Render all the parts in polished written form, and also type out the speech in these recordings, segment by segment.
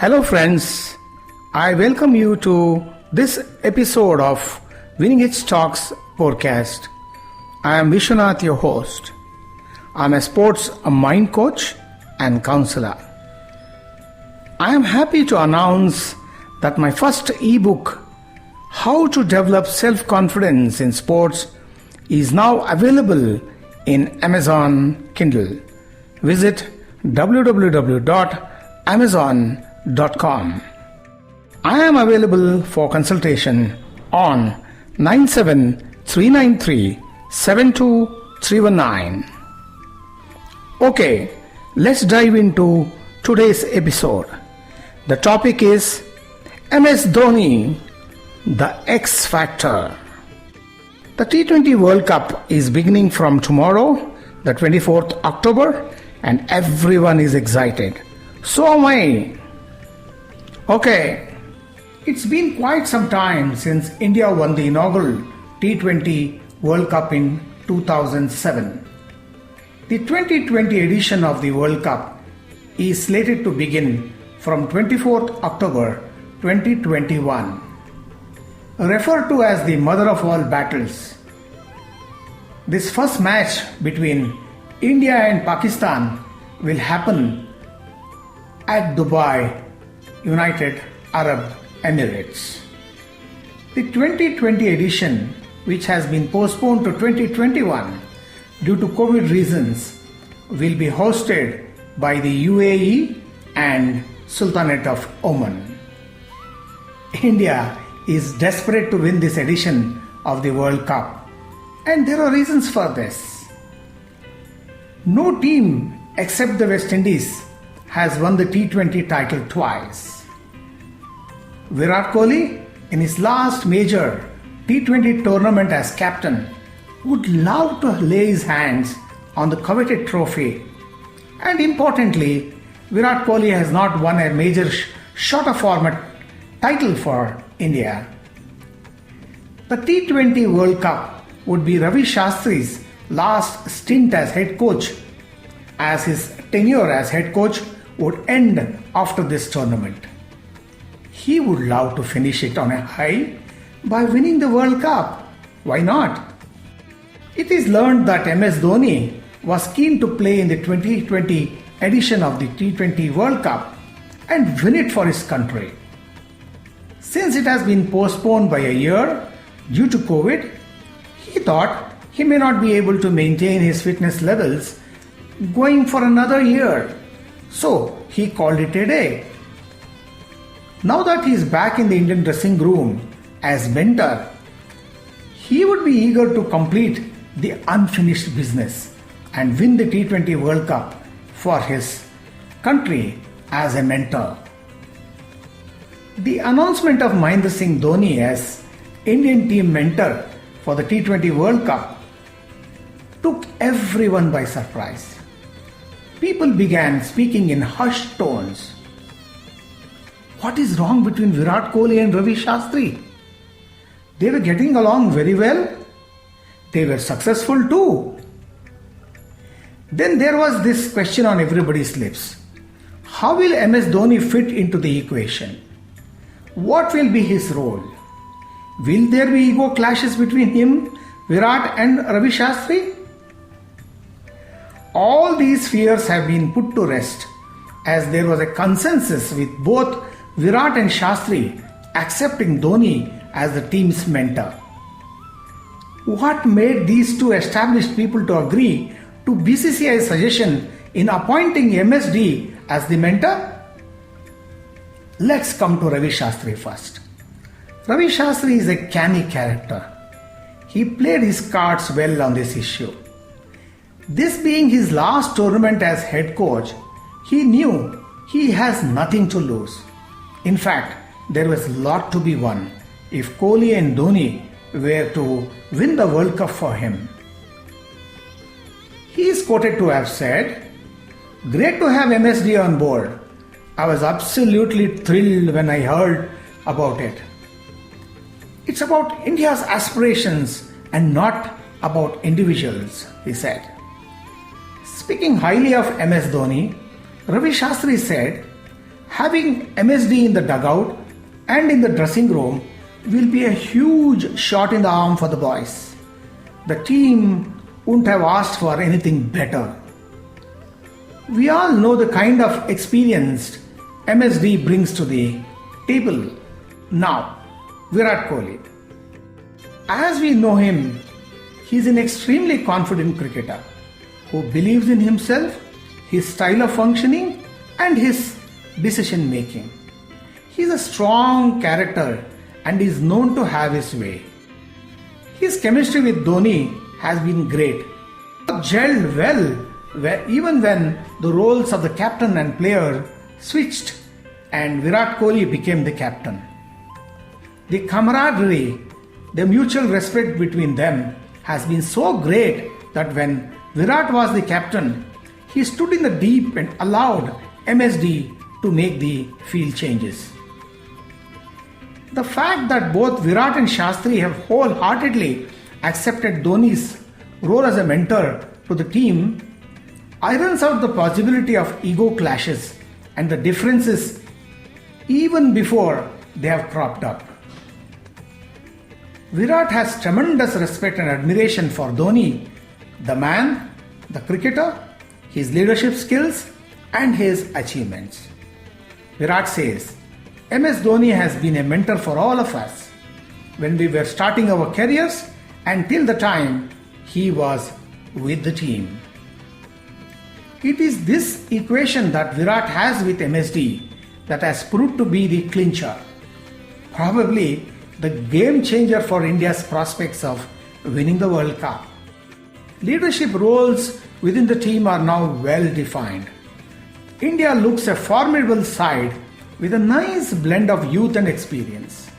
Hello friends, I welcome you to this episode of Winning Edge Talks podcast. I am Vishwanath, your host. I am a sports mind coach and counselor. I am happy to announce that my first ebook, How to Develop Self-Confidence in Sports, is now available in Amazon Kindle. Visit www.amazon.com. I am available for consultation on 97393 Okay, let's dive into today's episode. The topic is MS Dhoni, the X Factor. The T20 World Cup is beginning from tomorrow, the 24th October, and everyone is excited. So am I. Okay, it's been quite some time since India won the inaugural T20 World Cup in 2007. The 2020 edition of the World Cup is slated to begin from 24th October 2021. Referred to as the mother of all battles, this first match between India and Pakistan will happen at Dubai, United Arab Emirates. The 2020 edition, which has been postponed to 2021 due to COVID reasons, will be hosted by the UAE and Sultanate of Oman. India is desperate to win this edition of the World Cup, and there are reasons for this. No team except the West Indies has won the T20 title twice. Virat Kohli, in his last major T20 tournament as captain, would love to lay his hands on the coveted trophy. And importantly, Virat Kohli has not won a major shorter format title for India. The T20 World Cup would be Ravi Shastri's last stint as head coach, as his tenure as head coach would end after this tournament. He would love to finish it on a high by winning the World Cup. Why not? It is learned that MS Dhoni was keen to play in the 2020 edition of the T20 World Cup and win it for his country. Since it has been postponed by a year due to COVID, he thought he may not be able to maintain his fitness levels going for another year. So he called it a day. Now that he is back in the Indian dressing room as mentor, he would be eager to complete the unfinished business and win the T20 World Cup for his country as a mentor. The announcement of Mahendra Singh Dhoni as Indian team mentor for the T20 World Cup took everyone by surprise. People began speaking in hushed tones. What is wrong between Virat Kohli and Ravi Shastri? They were getting along very well. They were successful too. Then there was this question on everybody's lips. How will MS Dhoni fit into the equation? What will be his role? Will there be ego clashes between him, Virat and Ravi Shastri? All these fears have been put to rest as there was a consensus with both Virat and Shastri accepting Dhoni as the team's mentor. What made these two established people to agree to BCCI's suggestion in appointing MSD as the mentor? Let's come to Ravi Shastri first. Ravi Shastri is a canny character. He played his cards well on this issue. This being his last tournament as head coach, he knew he has nothing to lose. In fact, there was a lot to be won if Kohli and Dhoni were to win the World Cup for him. He is quoted to have said, "Great to have MSD on board. I was absolutely thrilled when I heard about it. It's about India's aspirations and not about individuals," he said. Speaking highly of MS Dhoni, Ravi Shastri said, Having MSD in the dugout and in the dressing room will be a huge shot in the arm for the boys. The team wouldn't have asked for anything better. We all know the kind of experience MSD brings to the table. Now, Virat Kohli. As we know him, he is an extremely confident cricketer who believes in himself, his style of functioning and his decision making. He is a strong character and is known to have his way. His chemistry with Dhoni has been great. Gelled well even when the roles of the captain and player switched and Virat Kohli became the captain. The camaraderie, the mutual respect between them has been so great that when Virat was the captain, he stood in the deep and allowed MSD to make the field changes. The fact that both Virat and Shastri have wholeheartedly accepted Dhoni's role as a mentor to the team irons out the possibility of ego clashes and the differences even before they have cropped up. Virat has tremendous respect and admiration for Dhoni, the man, the cricketer, his leadership skills and his achievements. Virat says, MS Dhoni has been a mentor for all of us when we were starting our careers and till the time he was with the team. It is this equation that Virat has with MSD that has proved to be the clincher, probably the game changer for India's prospects of winning the World Cup. Leadership roles within the team are now well defined. India looks a formidable side with a nice blend of youth and experience.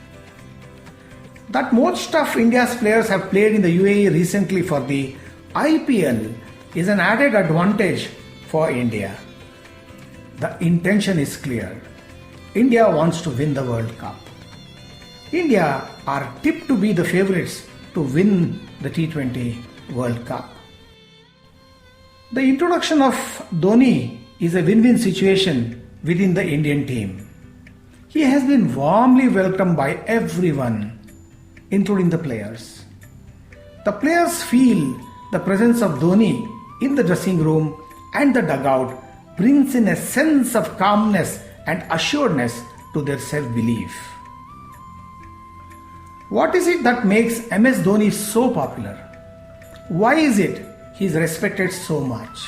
That most of India's players have played in the UAE recently for the IPL is an added advantage for India. The intention is clear. India wants to win the World Cup. India are tipped to be the favourites to win the T20 World Cup. The introduction of Dhoni is a win-win situation within the Indian team. He has been warmly welcomed by everyone, including the players. The players feel the presence of Dhoni in the dressing room and the dugout brings in a sense of calmness and assuredness to their self-belief. What is it that makes MS Dhoni so popular? Why is it he is respected so much?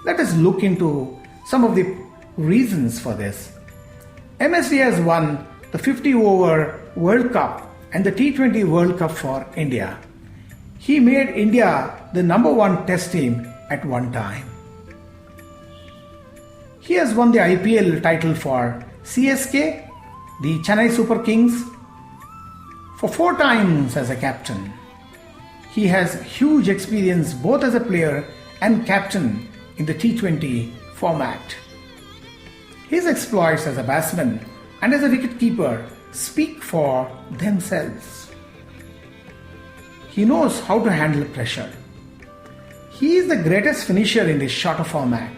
Let us look into some of the reasons for this. MSD has won the 50-over World Cup and the T20 World Cup for India. He made India the #1 test team at one time. He has won the IPL title for CSK, the Chennai Super Kings, for 4 times as a captain. He has huge experience both as a player and captain in the T20 format. His exploits as a batsman and as a wicketkeeper speak for themselves. He knows how to handle pressure. He is the greatest finisher in this shorter format.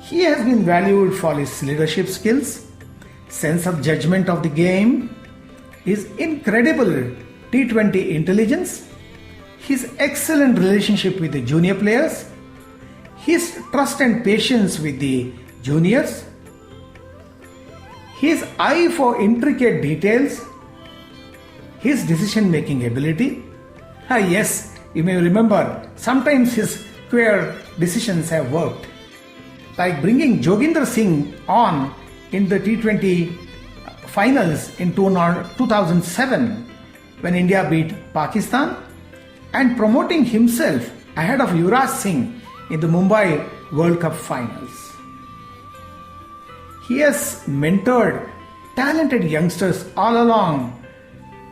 He has been valued for his leadership skills, sense of judgment of the game, his incredible T20 intelligence, his excellent relationship with the junior players, his trust and patience with the juniors, his eye for intricate details, his decision-making ability. Yes, you may remember, sometimes his queer decisions have worked. Like bringing Joginder Singh on in the T20 finals in 2007 when India beat Pakistan and promoting himself ahead of Yuvraj Singh in the Mumbai World Cup finals. He has mentored talented youngsters all along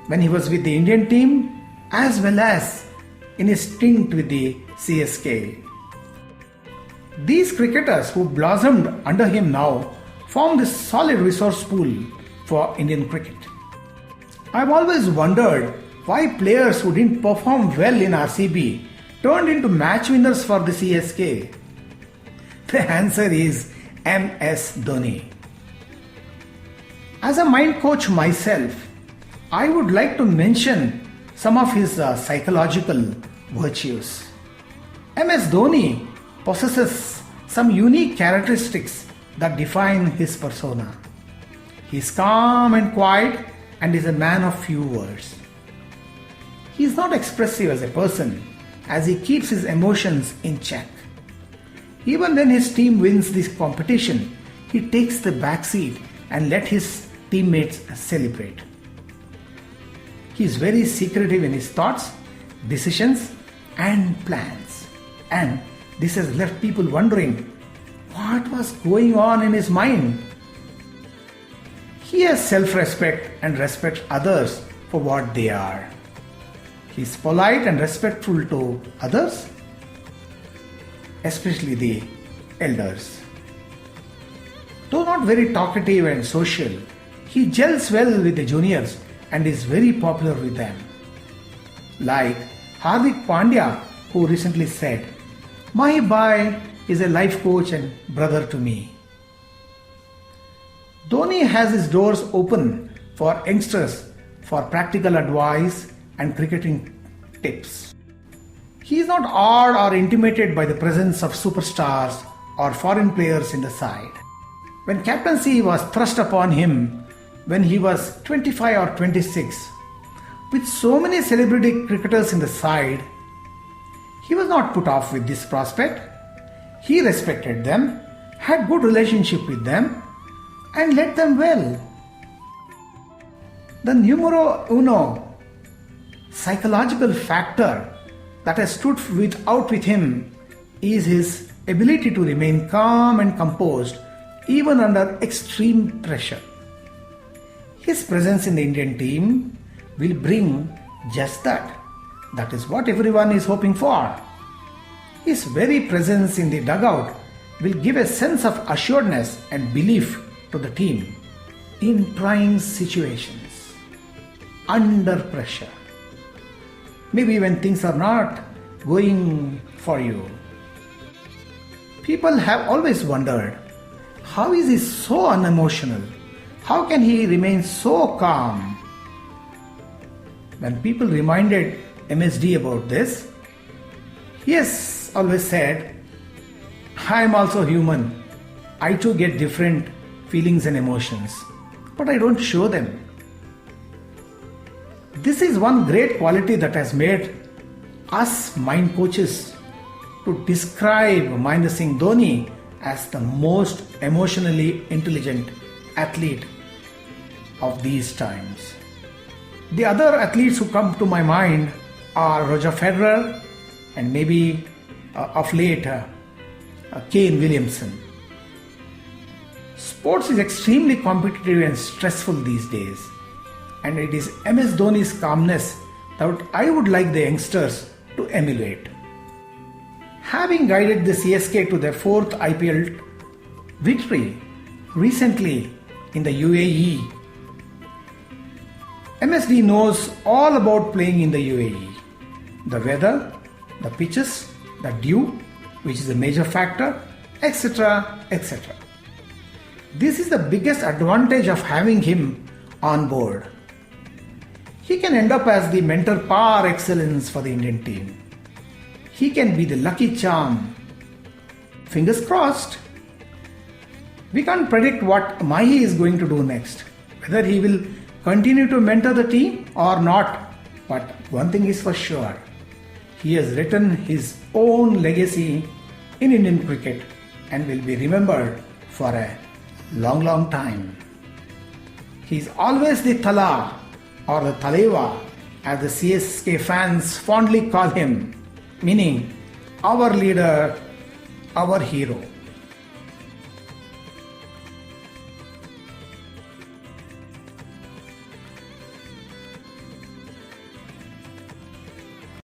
when he was with the Indian team as well as in his stint with the CSK. These cricketers who blossomed under him now form this solid resource pool for Indian cricket. I've always wondered why players who didn't perform well in RCB turned into match winners for the CSK. The answer is MS Dhoni. As a mind coach myself, I would like to mention some of his psychological virtues. MS Dhoni possesses some unique characteristics that define his persona. He is calm and quiet and is a man of few words. He is not expressive as a person as he keeps his emotions in check. Even when his team wins this competition, he takes the backseat and let his teammates celebrate. He is very secretive in his thoughts, decisions and plans. And this has left people wondering what was going on in his mind. He has self-respect and respects others for what they are. He is polite and respectful to others, especially the elders. Though not very talkative and social, he gels well with the juniors and is very popular with them. Like Hardik Pandya, who recently said, "My boy is a life coach and brother to me." Dhoni has his doors open for youngsters for practical advice and cricketing tips. He is not awed or intimidated by the presence of superstars or foreign players in the side. When captaincy was thrust upon him when he was 25 or 26, with so many celebrity cricketers in the side, he was not put off with this prospect. He respected them, had good relationship with them, and led them well. The numero uno psychological factor that has stood out with him is his ability to remain calm and composed even under extreme pressure. His presence in the Indian team will bring just that. That is what everyone is hoping for. His very presence in the dugout will give a sense of assuredness and belief to the team in trying situations, under pressure. Maybe when things are not going for you. People have always wondered, how is he so unemotional? How can he remain so calm? When people reminded MSD about this, he has always said, "I am also human. I too get different feelings and emotions, but I don't show them." This is one great quality that has made us mind coaches to describe Mahendra Singh Dhoni as the most emotionally intelligent athlete of these times. The other athletes who come to my mind are Roger Federer and maybe of late Kane Williamson. Sports is extremely competitive and stressful these days, and it is MS Dhoni's calmness that I would like the youngsters to emulate. Having guided the CSK to their 4th IPL victory recently in the UAE, MSD knows all about playing in the UAE. The weather, the pitches, the dew, which is a major factor, etc., etc. This is the biggest advantage of having him on board. He can end up as the mentor par excellence for the Indian team. He can be the lucky charm. Fingers crossed. We can't predict what Mahi is going to do next, whether he will continue to mentor the team or not. But one thing is for sure, he has written his own legacy in Indian cricket and will be remembered for a long, long time. He is always the Thala or the Taleva, as the CSK fans fondly call him, meaning our leader, our hero.